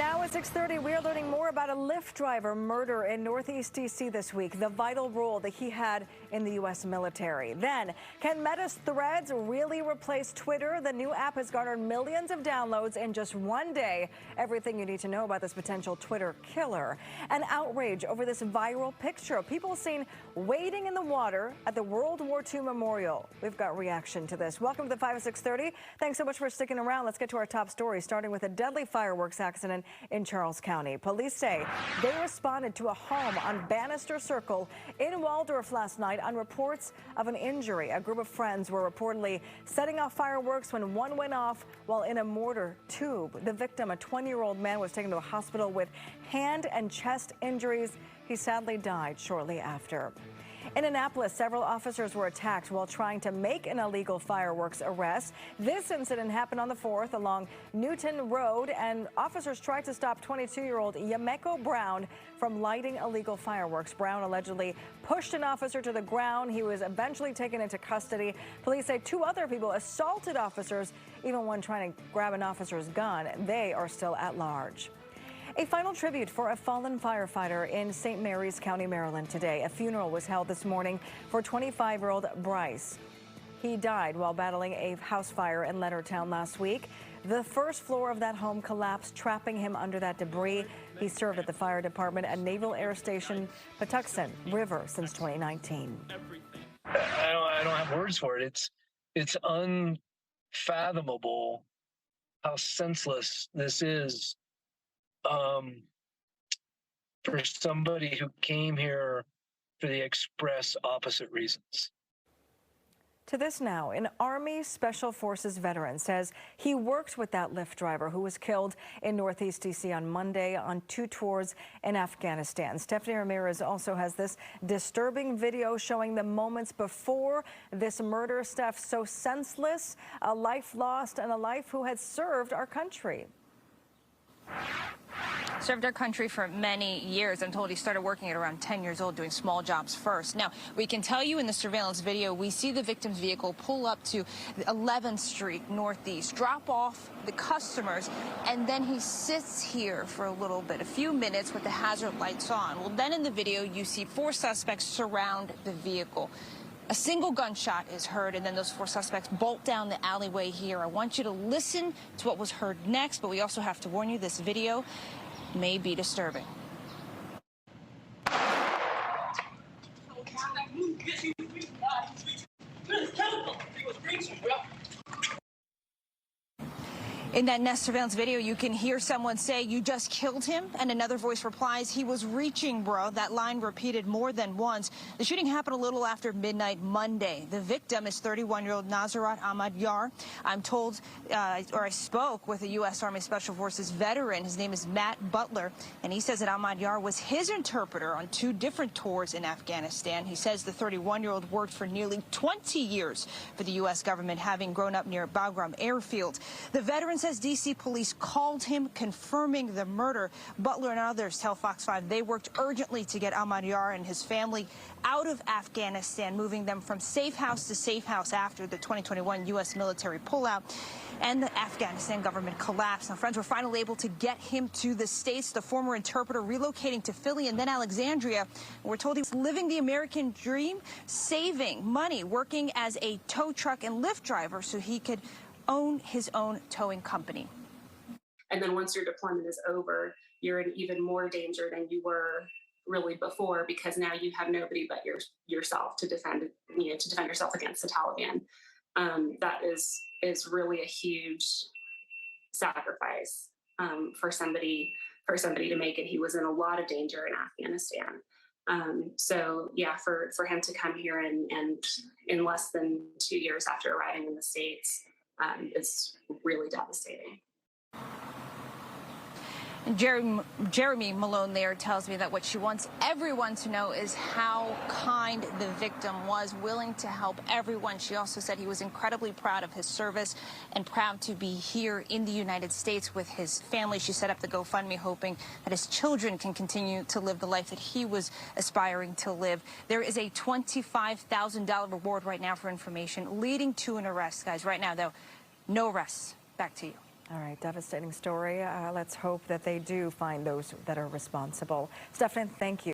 Now at 6:30, we are learning more about a Lyft driver murder in Northeast D.C. this week, the vital role that he had in the U.S. military. Then, can Meta's Threads really replace Twitter? The new app has garnered millions of downloads in just one day. Everything you need to know about this potential Twitter killer. An outrage over this viral picture of people seen wading in the water at the World War II Memorial. We've got reaction to this. Welcome to the 5 at 6:30. Thanks so much for sticking around. Let's get to our top story, starting with a deadly fireworks accident in Charles County. Police say they responded to a home on Bannister Circle in Waldorf last night on reports of an injury. A group of friends were reportedly setting off fireworks when one went off while in a mortar tube. The victim, a 20-year-old man, was taken to a hospital with hand and chest injuries. He sadly died shortly after. In Annapolis, several officers were attacked while trying to make an illegal fireworks arrest. This incident happened on the 4th along Newton Road, and officers tried to stop 22-year-old Yameko Brown from lighting illegal fireworks. Brown allegedly pushed an officer to the ground. He was eventually taken into custody. Police say 2 other people assaulted officers, even one trying to grab an officer's gun. They are still at large. A final tribute for a fallen firefighter in St. Mary's County, Maryland today. A funeral was held this morning for 25-year-old Bryce. He died while battling a house fire in Leonardtown last week. The first floor of that home collapsed, trapping him under that debris. He served at the fire department at Naval Air Station Patuxent River since 2019. I don't have words for it. It's unfathomable how senseless this is. For somebody who came here for the express opposite reasons. To this now, an Army Special Forces veteran says he worked with that Lyft driver who was killed in Northeast D.C. on Monday on 2 tours in Afghanistan. Stephanie Ramirez also has this disturbing video showing the moments before this murder. Steph, so senseless, a life lost and a life who had served our country. Served our country for many years. I'm told he started working at around 10 years old, doing small jobs first. Now, we can tell you in the surveillance video, we see the victim's vehicle pull up to 11th Street Northeast, drop off the customers, and then he sits here for a little bit, a few minutes with the hazard lights on. Well, then in the video, you see 4 suspects surround the vehicle. A single gunshot is heard, and then those 4 suspects bolt down the alleyway here. I want you to listen to what was heard next, but we also have to warn you, this video may be disturbing. In that Nest surveillance video, you can hear someone say, "You just killed him," and another voice replies, "He was reaching, bro." That line repeated more than once. The shooting happened a little after midnight Monday. The victim is 31-year-old Nazarat Ahmad Yar. I'm told, or I spoke with a U.S. Army Special Forces veteran. His name is Matt Butler, and he says that Ahmad Yar was his interpreter on 2 different tours in Afghanistan. He says the 31-year-old worked for nearly 20 years for the U.S. government, having grown up near Bagram Airfield. The veteran says D.C. police called him, confirming the murder. Butler and others tell Fox 5 they worked urgently to get Ahmad Yar and his family out of Afghanistan, moving them from safe house to safe house after the 2021 U.S. military pullout and the Afghanistan government collapse. Now, friends were finally able to get him to the States, the former interpreter relocating to Philly and then Alexandria. We're told he was living the American dream, saving money, working as a tow truck and Lyft driver so he could own his own towing company. And then once your deployment is over, you're in even more danger than you were really before, because now you have nobody but yourself to defend, to defend yourself against the Taliban. That is really a huge sacrifice for somebody to make, and he was in a lot of danger in Afghanistan. So yeah, for him to come here and in less than 2 years after arriving in the States, is really devastating. Jeremy Malone there tells me that what she wants everyone to know is how kind the victim was, willing to help everyone. She also said he was incredibly proud of his service and proud to be here in the United States with his family. She set up the GoFundMe hoping that his children can continue to live the life that he was aspiring to live. There is a $25,000 reward right now for information leading to an arrest. Guys, right now, though, no arrests. Back to you. All right, devastating story. Let's hope that they do find those that are responsible. Stefan, thank you.